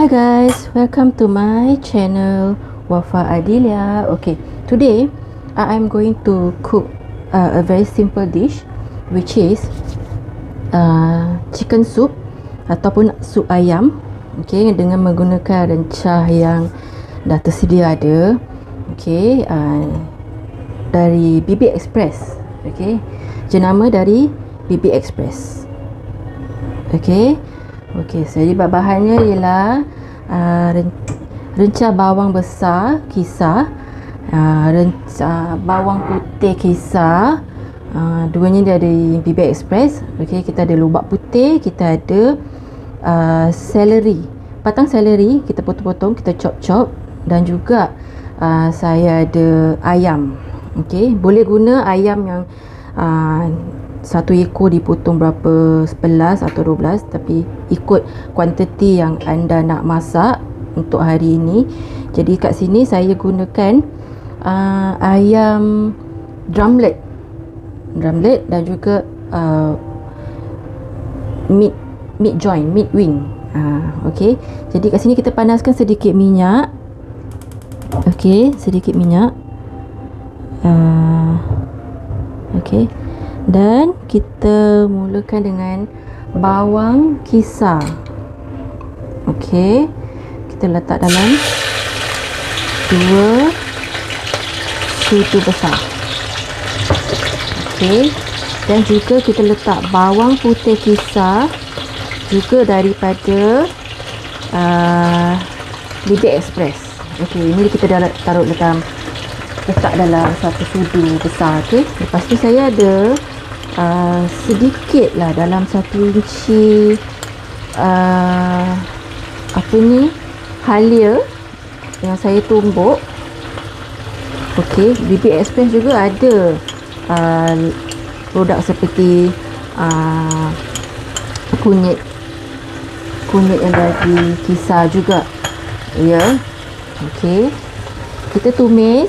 Hi guys, welcome to my channel Wafa Adilia. Okay, today I am going to cook a very simple dish, which is chicken soup ataupun sup ayam. Okay, dengan menggunakan rencah yang dah tersedia ada. Okay, dari BB Express. Okay, jenama dari BB Express. Okay. Okey, jadi bahan-bahannya ialah rencah bawang besar kisar, rencah bawang putih kisar, duanya dia dari BB Express. Okey, kita ada lubak putih, kita ada seleri, batang seleri kita potong-potong, kita chop-chop, dan juga saya ada ayam. Okey, boleh guna ayam yang satu ekor dipotong berapa, 11 atau 12, tapi ikut kuantiti yang anda nak masak untuk hari ini. Jadi kat sini saya gunakan ayam drumlet dan juga meat joint, meat wing. Okey, jadi kat sini kita panaskan sedikit minyak. Okey, sedikit minyak. Okey, dan kita mulakan dengan bawang kisar. Okey, kita letak dalam 2 sudu besar. Okey, dan juga kita letak bawang putih kisar juga daripada BB Express. Okey, ini kita dah letak dalam satu sudu besar. Okey, lepas tu saya ada sedikit lah, dalam 1 inci halia yang saya tumbuk. Okey, BB Express juga ada produk seperti kunyit yang dari kisar juga, ya. Okey, kita tumis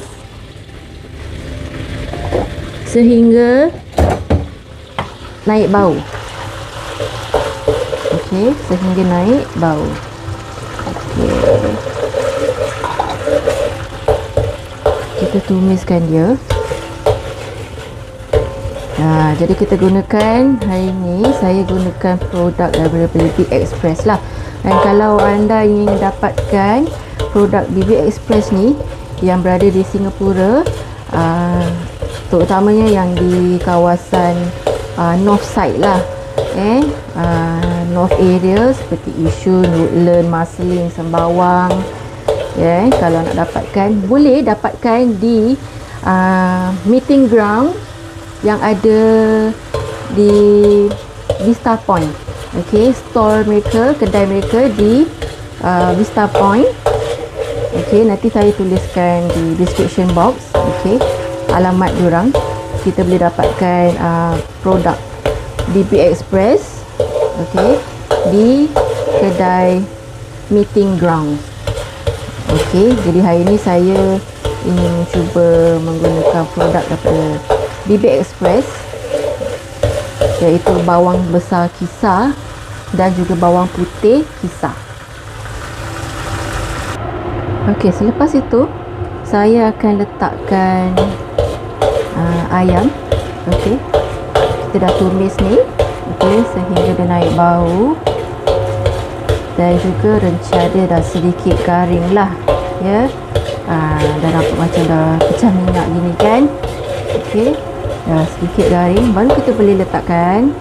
sehingga naik bau. Okey, sehingga naik bau. Okey, kita tumiskan dia. Jadi kita gunakan hari ini, saya gunakan produk daripada BB Express lah. Dan kalau anda ingin dapatkan produk BB Express ni yang berada di Singapura, terutamanya yang di kawasan north side lah, north area seperti Yishun, Woodland, Marsiling, Sembawang. Kalau nak dapatkan, boleh dapatkan di meeting ground yang ada di Vista Point. Okey, store mereka, kedai mereka di Vista Point. Okey, nanti saya tuliskan di description box. Okey, alamat diorang. Kita boleh dapatkan produk BB Express, okey, di kedai meeting ground. Okey, jadi hari ini saya ingin cuba menggunakan produk daripada BB Express, iaitu bawang besar kisar dan juga bawang putih kisar. Okey, selepas itu saya akan letakkan ayam. Okey, kita dah tumis ni, okey, sehingga dia naik bau, dan juga rencah dia dah sedikit garing lah, ya. Dah nampak macam dah pecah minyak gini kan. Okey, dah sedikit garing, baru kita boleh letakkan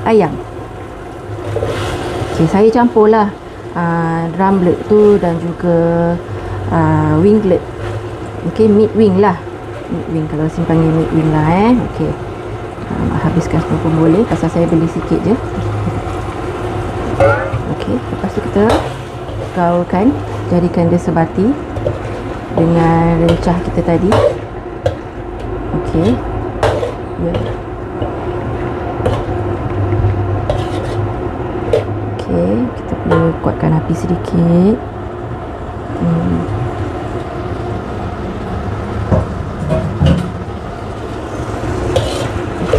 ayam. Okey, saya campur lah drumlet tu dan juga winglet. Okey, meat wing lah, meat wing, kalau sini panggil meat wing lah. Okey, habiskan semua pun boleh, pasal saya beli sikit je. Okey, lepas tu kita gaulkan, jadikan dia sebati dengan rencah kita tadi. Okey, ya. Okey, kita boleh kuatkan api sedikit.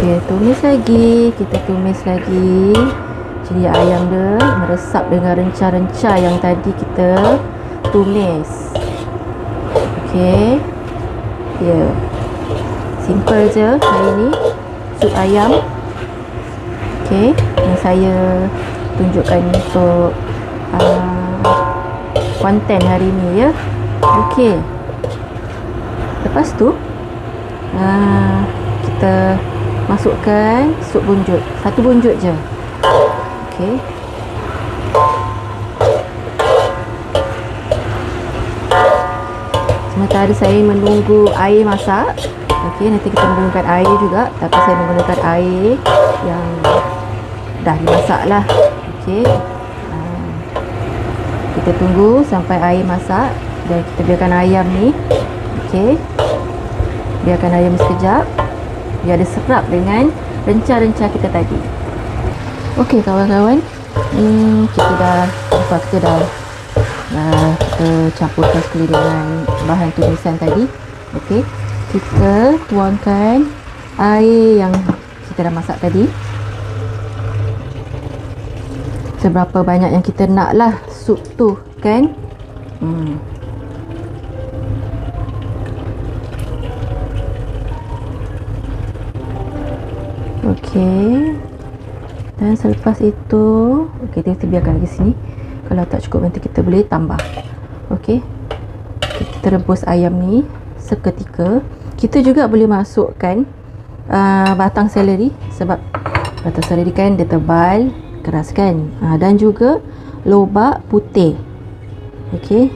Okey, tumis lagi, kita tumis lagi Jadi ayam dia meresap dengan renca-renca yang tadi kita tumis. Okey. Ya. Simple je hari ni sup ayam. Okey, yang saya tunjukkan untuk konten hari ni ya. Okey. Lepas tu kita masukkan sup bunjut. Satu bunjut je. Okey. Sementara saya menunggu air masak. Okey, nanti kita menggunakan air juga, tapi saya menggunakan air yang dah dimasak lah. Okey. Kita tunggu sampai air masak dan kita biarkan ayam ni. Okey. Biarkan ayam sekejap. Biar dia serap dengan renca-renca kita tadi. Okey kawan-kawan. Kita dah kita campurkan sekali dengan bahan tumisan tadi. Okey. Kita tuangkan air yang kita dah masak tadi. Seberapa banyak yang kita nak lah sup tu kan. Okey. Dan selepas itu, okey, kita biarkan lagi sini. Kalau tak cukup nanti kita boleh tambah. Okey. Kita rebus ayam ni seketika. Kita juga boleh masukkan batang seleri, sebab batang seleri kan dia tebal, keras kan. Dan juga lobak putih. Okey.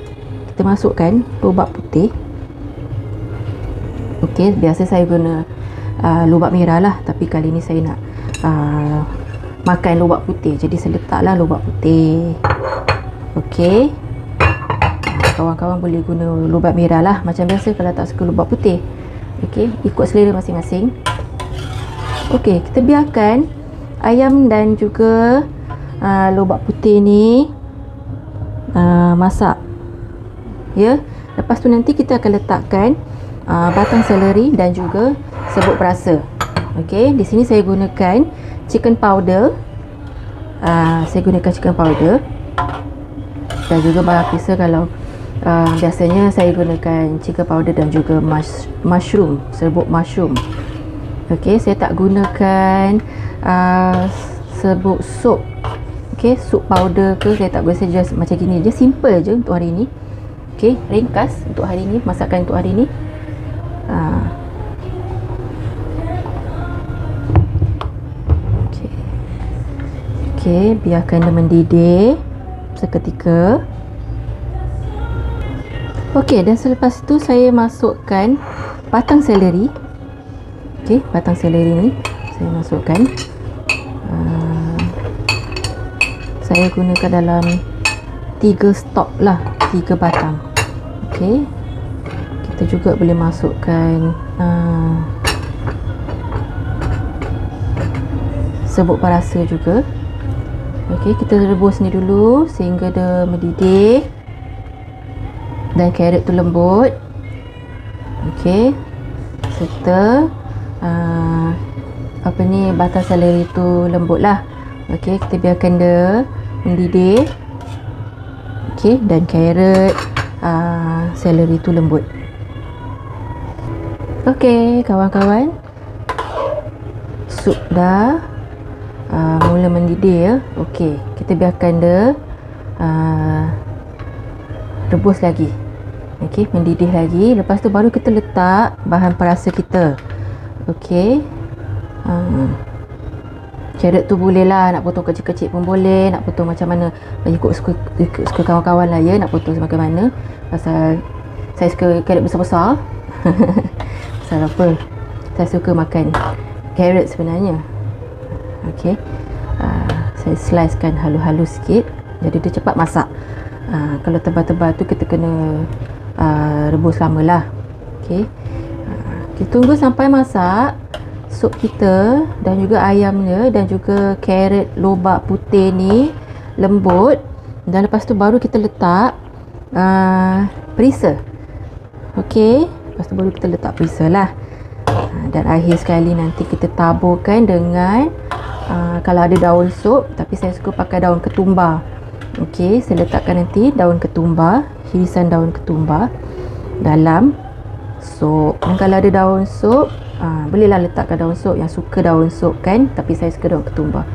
Kita masukkan lobak putih. Okey, biasa saya guna lobak merah lah, tapi kali ni saya nak makan lobak putih, jadi saya letaklah lobak putih. Okey. Kawan-kawan boleh guna lobak merah lah macam biasa kalau tak suka lobak putih. Okey, ikut selera masing-masing. Okey, kita biarkan ayam dan juga lobak putih ni masak. Ya. Lepas tu nanti kita akan letakkan batang seleri dan juga serbuk perasa. Okey, di sini saya gunakan chicken powder. Saya gunakan chicken powder dan juga bawang pisang. Kalau biasanya saya gunakan chicken powder dan juga mushroom, serbuk mushroom. Okey, saya tak gunakan serbuk sup. Okey, sup powder ke saya tak guna, saya just macam gini je, simple je untuk hari ni. Okey, ringkas untuk hari ni, masakan untuk hari ni. Okey, biarkan dia mendidih seketika. Okey, dan selepas tu saya masukkan batang seleri. Okey, batang seleri ni saya masukkan. Saya gunakan dalam 3 stok lah, 3 batang. Okey. Kita juga boleh masukkan serbuk perasa juga. Okey, kita rebus ni dulu sehingga dia mendidih dan carrot tu lembut. Okey. Serta batang seleri tu lembut lah. Okey, kita biarkan dia mendidih. Okey, dan carrot seleri tu lembut. Okey, kawan-kawan. Sup dah mula mendidih ya. Okey, kita biarkan dia rebus lagi. Okey, mendidih lagi. Lepas tu baru kita letak bahan perasa kita. Okey. Carrot tu boleh lah, nak potong kecil-kecil pun boleh, nak potong macam mana, ikut suka kawan-kawan lah ya, nak potong macam mana. Pasal saya suka carrot besar-besar. Pasal apa? Saya suka makan carrot sebenarnya. Okey. Saya slicekan halus-halus sikit, jadi dia cepat masak. Kalau tebal-tebal tu kita kena rebus lama lah. Okey. Kita tunggu sampai masak sup kita dan juga ayamnya dan juga carrot lobak putih ni lembut, dan lepas tu baru kita letak perisa. Okey, lepas tu baru kita letak perisa lah. Dan akhir sekali nanti kita taburkan dengan kalau ada daun sup, tapi saya suka pakai daun ketumbar. Okey, saya letakkan nanti daun ketumbar, hirisan daun ketumbar dalam sup. Dan kalau ada daun sup, bolehlah letakkan daun sup yang suka daun sup kan, tapi saya suka daun ketumbar.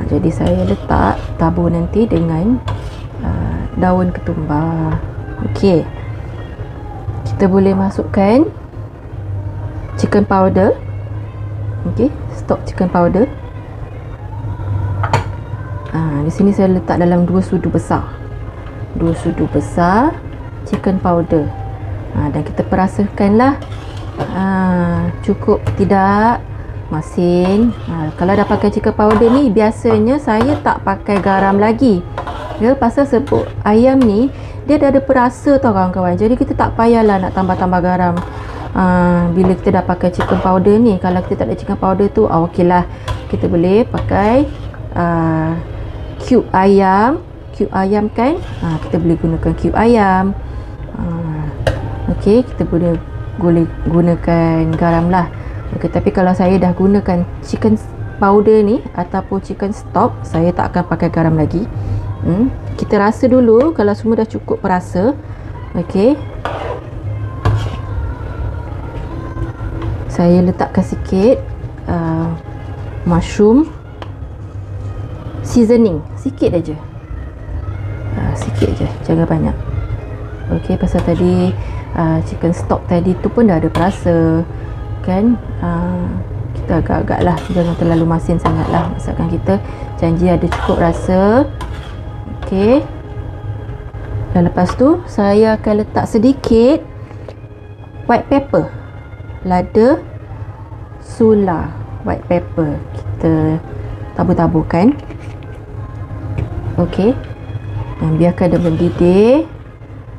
Jadi saya letak tabur nanti dengan daun ketumbar. Okey, kita boleh masukkan chicken powder. Okey, stok chicken powder. Di sini saya letak dalam 2 sudu besar. 2 sudu besar chicken powder. Dan kita perasakanlah cukup tidak masin. Kalau dah pakai chicken powder ni, biasanya saya tak pakai garam lagi. Ya, pasal sebut ayam ni dia dah ada perasa tau kawan-kawan. Jadi kita tak payahlah nak tambah-tambah garam. Bila kita dah pakai chicken powder ni. Kalau kita tak ada chicken powder tu, okey lah, kita boleh pakai cube ayam. Cube ayam kan, kita boleh gunakan cube ayam. Okey, kita boleh gunakan garam lah. Okey, tapi kalau saya dah gunakan chicken powder ni ataupun chicken stock, saya tak akan pakai garam lagi. Kita rasa dulu kalau semua dah cukup perasa. Okey, saya letakkan sikit mushroom seasoning, sikit aja. Sikit je, jangan banyak. Okey, pasal tadi chicken stock tadi tu pun dah ada perasa kan. Kita agak-agak lah, jangan terlalu masin sangat lah masakan kita. Janji ada cukup rasa. Okey, dan lepas tu saya akan letak sedikit white pepper, lada sula white pepper. Kita tabur-taburkan. Okey, dan biarkan dia mendidih,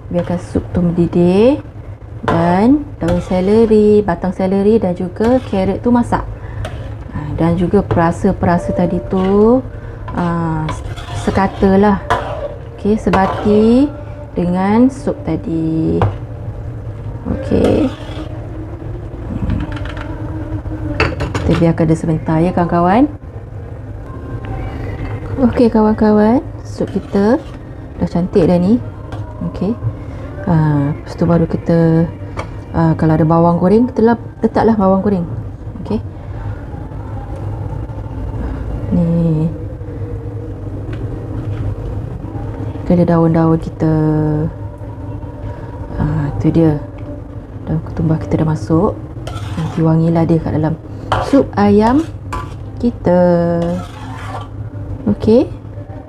biarkan sup tu mendidih. Dan daun seleri, batang seleri dan juga carrot tu masak. Dan juga perasa-perasa tadi tu sekata lah. Okey, sebati dengan sup tadi. Okey, kita biarkan dia sebentar ya kawan-kawan. Okey kawan-kawan, sup kita dah cantik dah ni. Okey, lepas tu baru kita kalau ada bawang goreng, kita letaklah bawang goreng. Okey, ni ada daun-daun kita. Tu dia, daun ketumbar kita dah masuk. Nanti wangilah dia kat dalam sup ayam kita. Okey,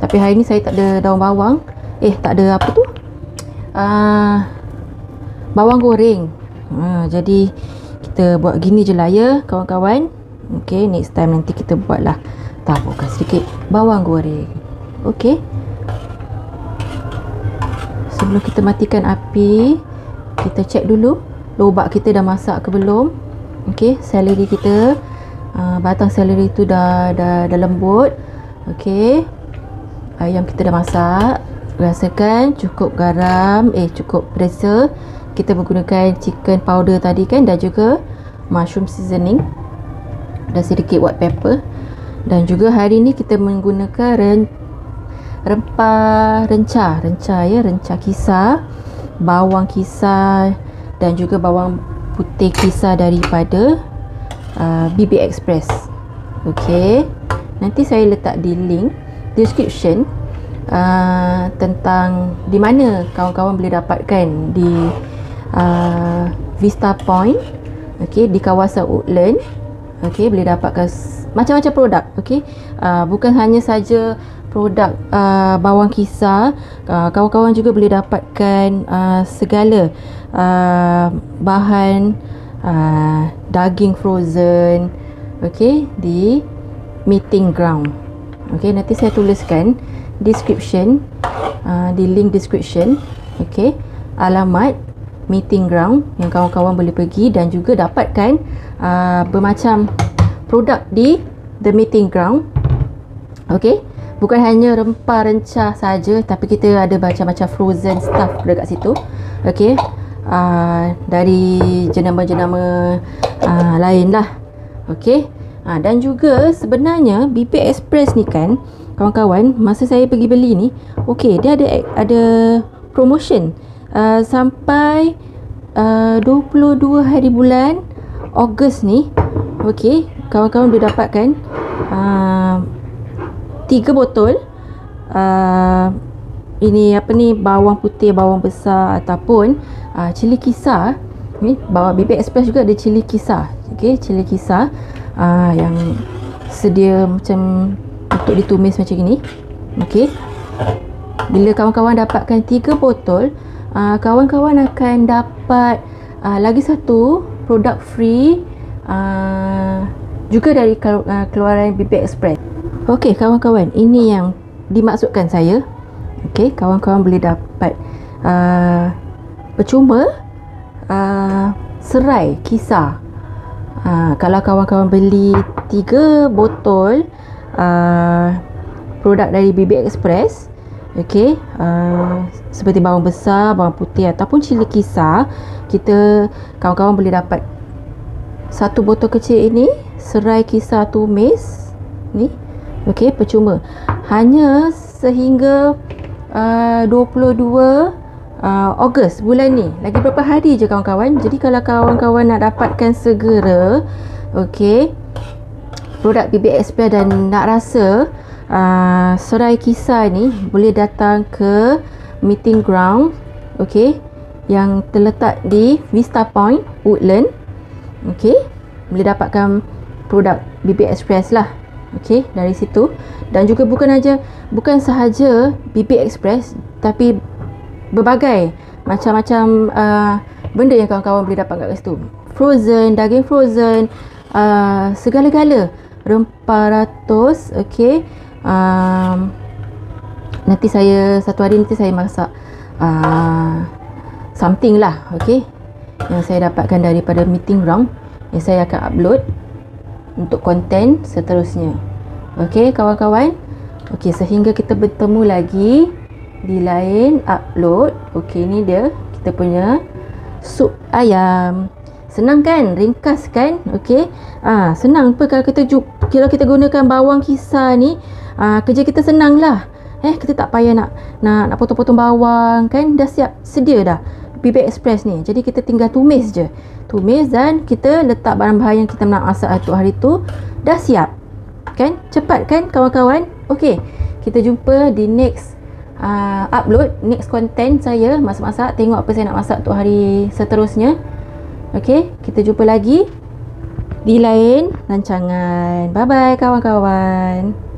tapi hari ni saya tak ada daun bawang. Tak ada apa tu, bawang goreng. Jadi kita buat gini je lah ya kawan-kawan. Okey, next time nanti kita buatlah, taburkan sedikit bawang goreng. Okey, sebelum kita matikan api, kita cek dulu lobak kita dah masak ke belum. Okey, seleri kita, batang seleri tu dah lembut. Okey, ayam kita dah masak. Rasakan cukup garam, cukup perasa. Kita menggunakan chicken powder tadi kan, dan juga mushroom seasoning, dan sedikit white pepper. Dan juga hari ni kita menggunakan rempah renca ya, renca kisar, bawang kisar dan juga bawang putih kisar daripada BB Express. Okey, nanti saya letak di link description tentang di mana kawan-kawan boleh dapatkan di Vista Point. Okey, di kawasan Woodland. Okey, boleh dapatkan macam-macam produk. Okey, bukan hanya saja produk bawang kisar, kawan-kawan juga boleh dapatkan segala bahan daging frozen. Okey, di meeting ground. Okey, nanti saya tuliskan description, di link description. Okey, alamat meeting ground yang kawan-kawan boleh pergi dan juga dapatkan bermacam produk di the meeting ground. Okey, bukan hanya rempah rencah saja, tapi kita ada macam-macam frozen stuff dekat situ. Okey, dari jenama-jenama lain lah. Okey, Dan juga sebenarnya BB Express ni kan kawan-kawan, masa saya pergi beli ni, okey, dia ada promotion sampai 22 hari bulan Ogos ni. Okey, kawan-kawan boleh dapatkan 3 botol ini apa ni, bawang putih, bawang besar ataupun cili kisar ni. Bawa BB Express juga ada cili kisar. Okey, cili kisar yang sedia macam untuk ditumis macam ini. Okey, bila kawan-kawan dapatkan 3 botol, kawan-kawan akan dapat lagi satu produk free juga dari keluaran BB Express. Okey kawan-kawan, ini yang dimaksudkan saya. Okey, kawan-kawan boleh dapat percuma serai kisar. Kalau kawan-kawan beli 3 botol produk dari BB Express, okey, seperti bawang besar, bawang putih ataupun cili kisar, kawan-kawan boleh dapat 1 botol kecil ini serai kisar tumis ni. Okey, percuma. Hanya sehingga 22 Ogos bulan ni. Lagi berapa hari je kawan-kawan. Jadi kalau kawan-kawan nak dapatkan segera, okey, produk BB Express dan nak rasa serai kisar ni, boleh datang ke meeting ground, okey, yang terletak di Vista Point, Woodland. Okey, boleh dapatkan produk BB Express lah. Okey, dari situ. Dan juga bukan sahaja BB Express, tapi berbagai macam-macam benda yang kawan-kawan boleh dapat kat situ. Frozen, daging frozen, segala-gala, rempah ratus. Okey, nanti satu hari nanti saya masak something lah, okey, yang saya dapatkan daripada meeting ground, yang saya akan upload untuk konten seterusnya. Okey kawan-kawan. Okey, sehingga kita bertemu lagi di lain upload. Okey, ni dia kita punya sup ayam. Senang kan? Ringkas kan? Okey. Senang apa kalau kita gunakan bawang kisar ni, kerja kita senang lah. Kita tak payah nak potong-potong bawang kan, dah siap sedia dah BB Express ni. Jadi kita tinggal tumis je. Tumis dan kita letak bahan-bahan yang kita nak masak untuk hari tu, dah siap. Kan? Cepat kan kawan-kawan? Okey, kita jumpa di next upload, next content saya masak-masak. Tengok apa saya nak masak untuk hari seterusnya. Okey, kita jumpa lagi di lain rancangan. Bye bye kawan-kawan.